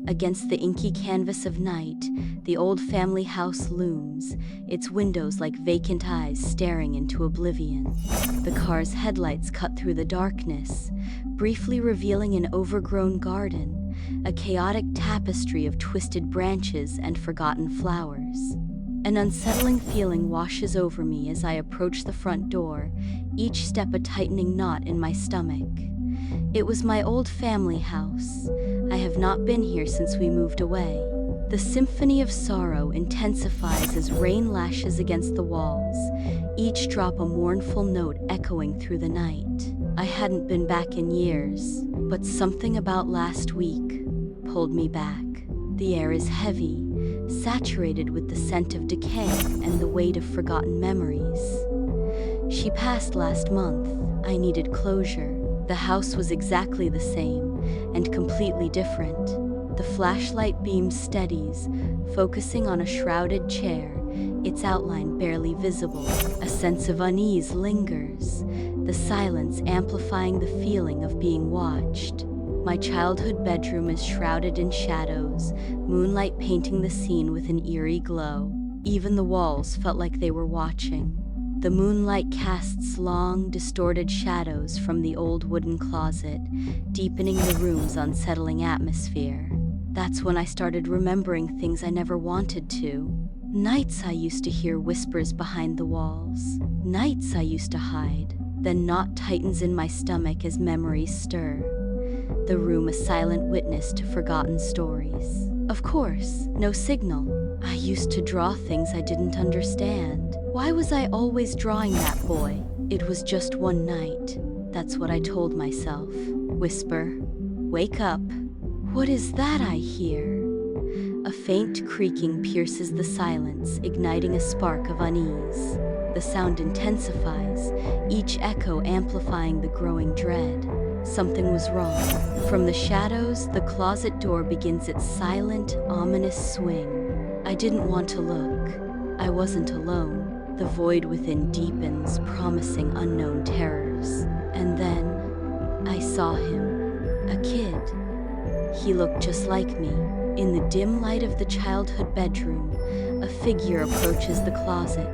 Against the inky canvas of night, the old family house looms, its windows like vacant eyes staring into oblivion. The car's headlights cut through the darkness, briefly revealing an overgrown garden, a chaotic tapestry of twisted branches and forgotten flowers. An unsettling feeling washes over me as I approach the front door, each step a tightening knot in my stomach. It was my old family house. I have not been here since we moved away. The symphony of sorrow intensifies as rain lashes against the walls, each drop a mournful note echoing through the night. I hadn't been back in years, but something about last week pulled me back. The air is heavy, saturated with the scent of decay and the weight of forgotten memories. She passed last month. I needed closure. The house was exactly the same, and completely different. The flashlight beam steadies, focusing on a shrouded chair, its outline barely visible. A sense of unease lingers, the silence amplifying the feeling of being watched. My childhood bedroom is shrouded in shadows, moonlight painting the scene with an eerie glow. Even the walls felt like they were watching. The moonlight casts long, distorted shadows from the old wooden closet, deepening the room's unsettling atmosphere. That's when I started remembering things I never wanted to. Nights I used to hear whispers behind the walls. Nights I used to hide. Then knot tightens in my stomach as memories stir. The room a silent witness to forgotten stories. Of course, no signal. I used to draw things I didn't understand. Why was I always drawing that boy? It was just one night. That's what I told myself. Whisper, wake up. What is that I hear? A faint creaking pierces the silence, igniting a spark of unease. The sound intensifies, each echo amplifying the growing dread. Something was wrong. From the shadows, the closet door begins its silent, ominous swing. I didn't want to look. I wasn't alone. The void within deepens, promising unknown terrors. And then, I saw him. A kid. He looked just like me. In the dim light of the childhood bedroom, a figure approaches the closet,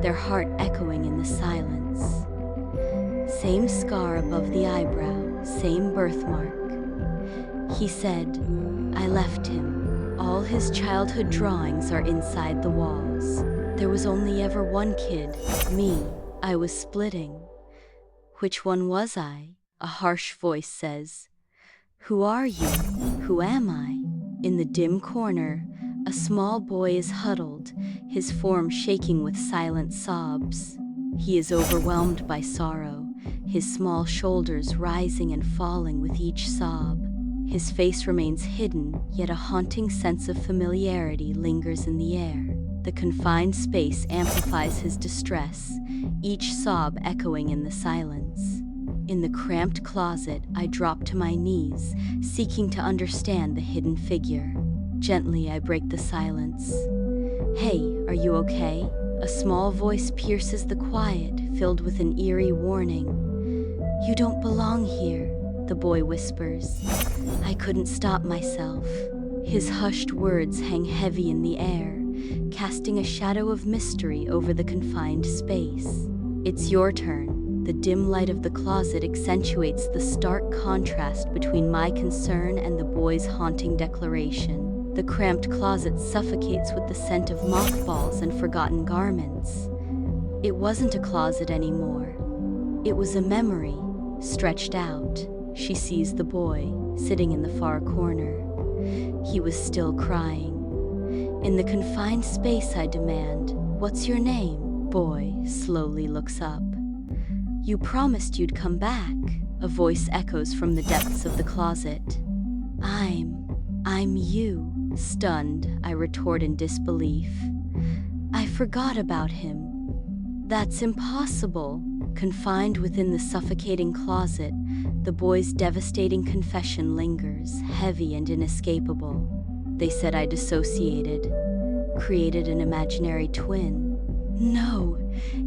their heart echoing in the silence. Same scar above the eyebrow, same birthmark. He said, I left him. All his childhood drawings are inside the walls. There was only ever one kid, me. I was splitting. Which one was I? A harsh voice says. Who are you? Who am I? In the dim corner, a small boy is huddled, his form shaking with silent sobs. He is overwhelmed by sorrow, his small shoulders rising and falling with each sob. His face remains hidden, yet a haunting sense of familiarity lingers in the air. The confined space amplifies his distress, each sob echoing in the silence. In the cramped closet, I drop to my knees, seeking to understand the hidden figure. Gently, I break the silence. Hey, are you okay? A small voice pierces the quiet, filled with an eerie warning. You don't belong here, the boy whispers. I couldn't stop myself. His hushed words hang heavy in the air, casting a shadow of mystery over the confined space. It's your turn. The dim light of the closet accentuates the stark contrast between my concern and the boy's haunting declaration. The cramped closet suffocates with the scent of mothballs and forgotten garments. It wasn't a closet anymore. It was a memory, stretched out. She sees the boy, sitting in the far corner. He was still crying. In the confined space, I demand, what's your name? Boy slowly looks up. You promised you'd come back, a voice echoes from the depths of the closet. I'm you. Stunned, I retort in disbelief. I forgot about him. That's impossible. Confined within the suffocating closet, the boy's devastating confession lingers, heavy and inescapable. They said I dissociated, created an imaginary twin. No,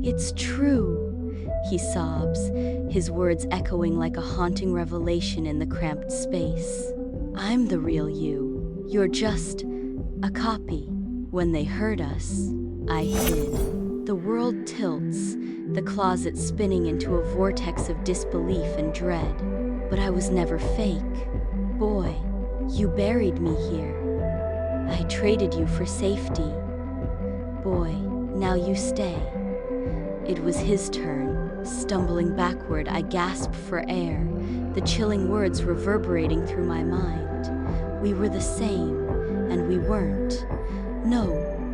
it's true. He sobs, his words echoing like a haunting revelation in the cramped space. I'm the real you. You're just a copy. When they heard us, I hid. The world tilts, the closet spinning into a vortex of disbelief and dread. But I was never fake. Boy, you buried me here. I traded you for safety. Boy, now you stay. It was his turn. Stumbling backward, I gasped for air, the chilling words reverberating through my mind. We were the same, and we weren't. No,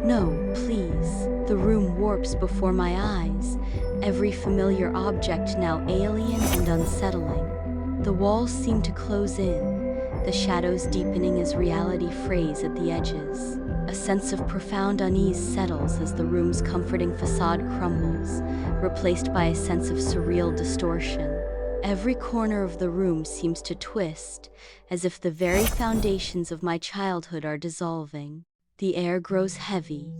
no, please. The room warps before my eyes, every familiar object now alien and unsettling. The walls seem to close in, the shadows deepening as reality frays at the edges. A sense of profound unease settles as the room's comforting facade crumbles, replaced by a sense of surreal distortion. Every corner of the room seems to twist, as if the very foundations of my childhood are dissolving. The air grows heavy,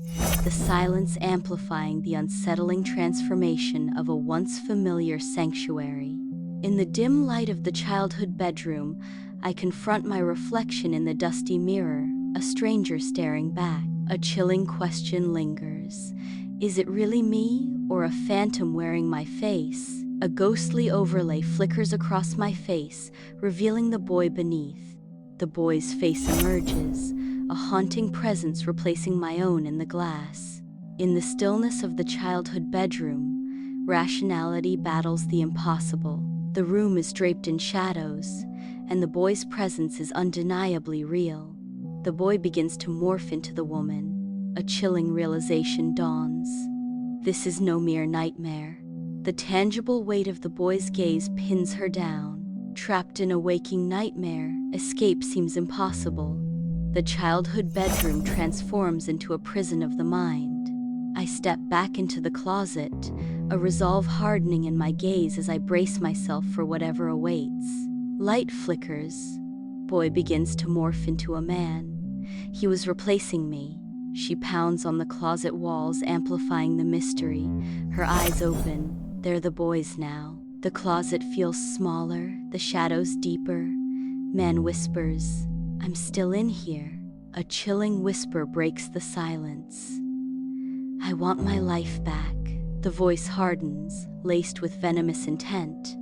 the silence amplifying the unsettling transformation of a once familiar sanctuary. In the dim light of the childhood bedroom, I confront my reflection in the dusty mirror, a stranger staring back. A chilling question lingers. Is it really me, or a phantom wearing my face? A ghostly overlay flickers across my face, revealing the boy beneath. The boy's face emerges, a haunting presence replacing my own in the glass. In the stillness of the childhood bedroom, rationality battles the impossible. The room is draped in shadows, and the boy's presence is undeniably real. The boy begins to morph into the woman. A chilling realization dawns. This is no mere nightmare. The tangible weight of the boy's gaze pins her down. Trapped in a waking nightmare, escape seems impossible. The childhood bedroom transforms into a prison of the mind. I step back into the closet, a resolve hardening in my gaze as I brace myself for whatever awaits. Light flickers. Boy begins to morph into a man. He was replacing me. She pounds on the closet walls, amplifying the mystery. Her eyes open. They're the boy's now. The closet feels smaller, the shadows deeper. Man whispers, "I'm still in here." A chilling whisper breaks the silence. "I want my life back." The voice hardens, laced with venomous intent.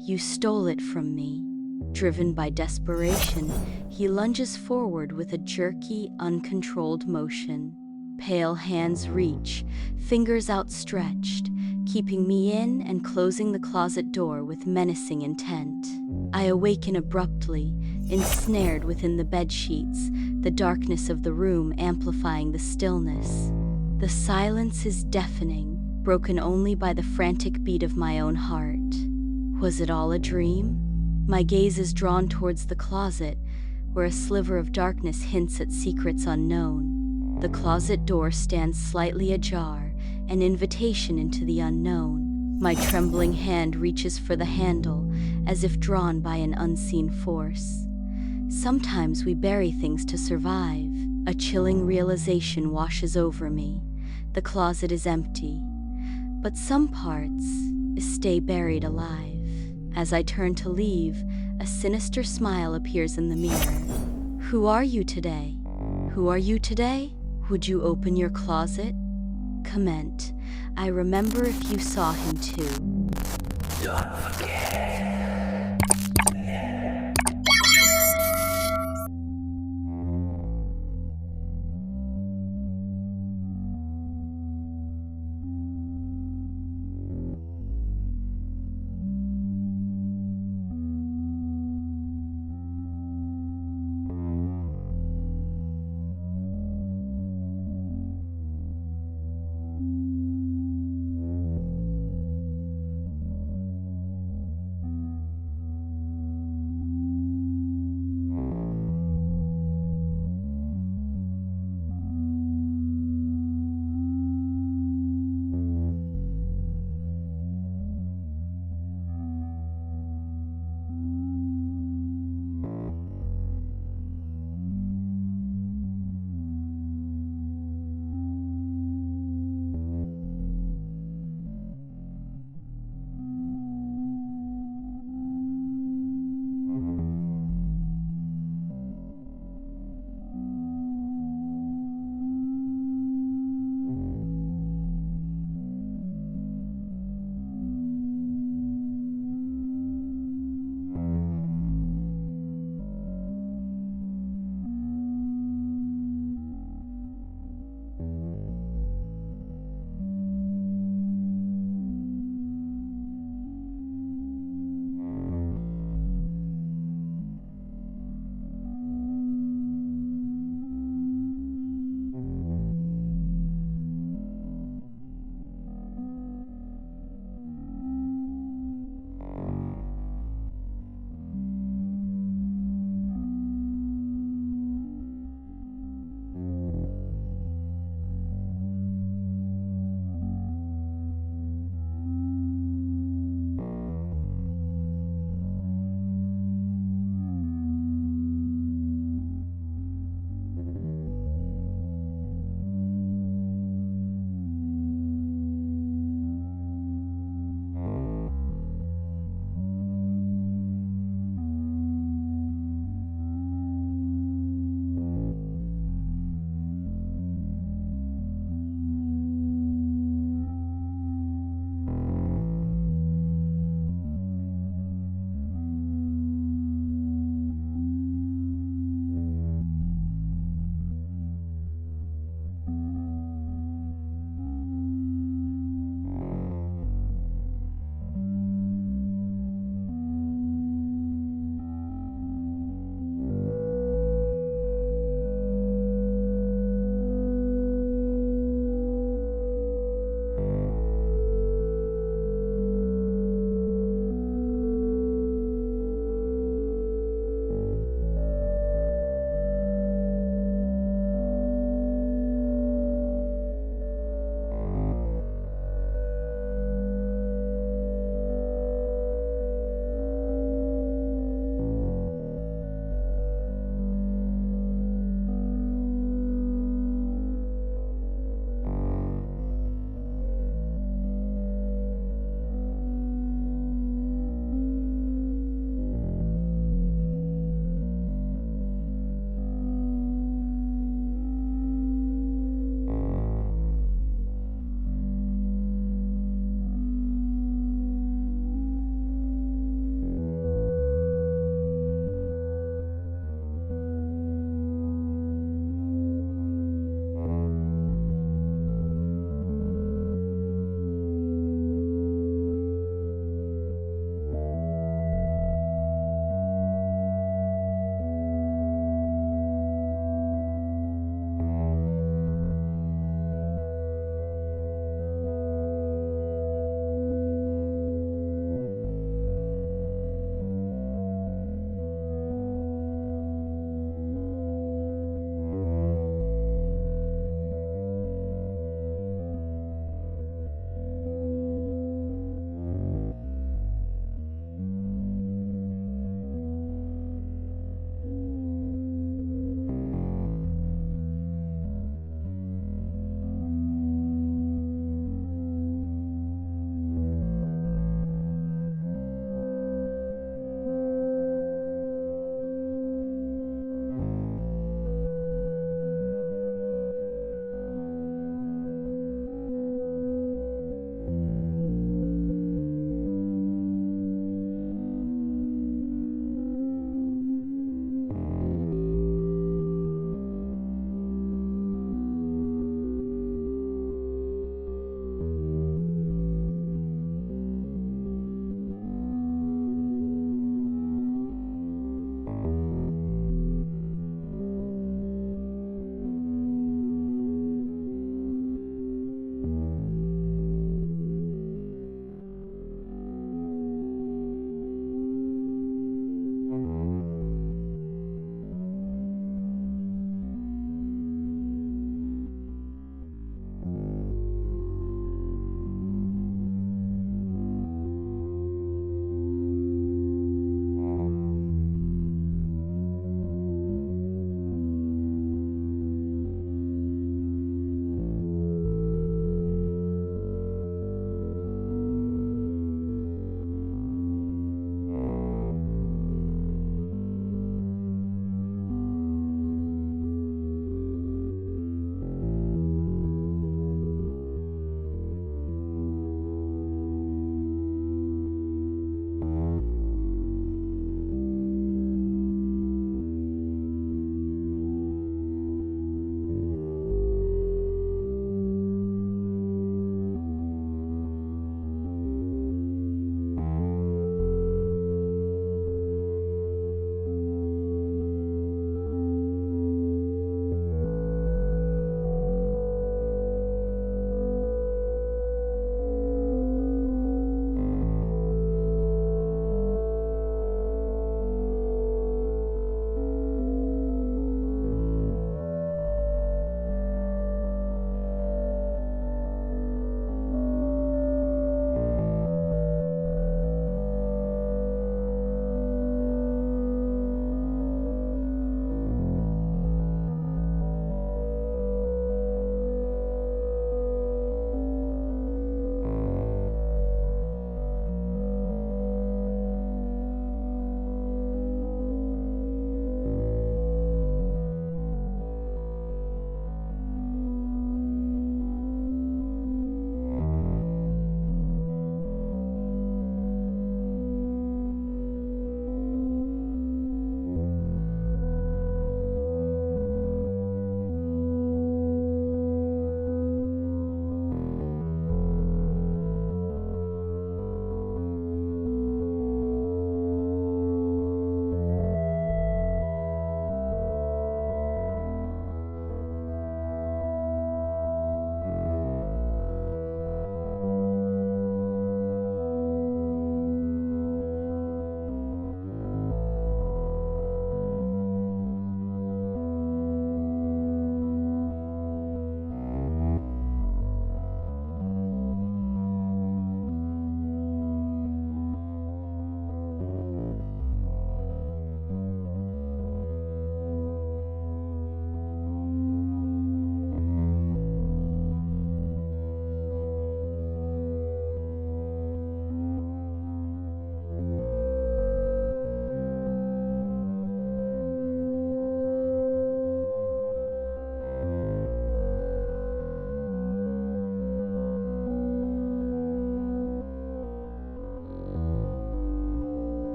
"You stole it from me." Driven by desperation, he lunges forward with a jerky, uncontrolled motion. Pale hands reach, fingers outstretched, keeping me in and closing the closet door with menacing intent. I awaken abruptly, ensnared within the bedsheets, the darkness of the room amplifying the stillness. The silence is deafening, broken only by the frantic beat of my own heart. Was it all a dream? My gaze is drawn towards the closet, where a sliver of darkness hints at secrets unknown. The closet door stands slightly ajar, an invitation into the unknown. My trembling hand reaches for the handle, as if drawn by an unseen force. Sometimes we bury things to survive. A chilling realization washes over me. The closet is empty, but some parts stay buried alive. As I turn to leave, a sinister smile appears in the mirror. Who are you today? Who are you today? Would you open your closet? Comment. I remember if you saw him too. Don't forget.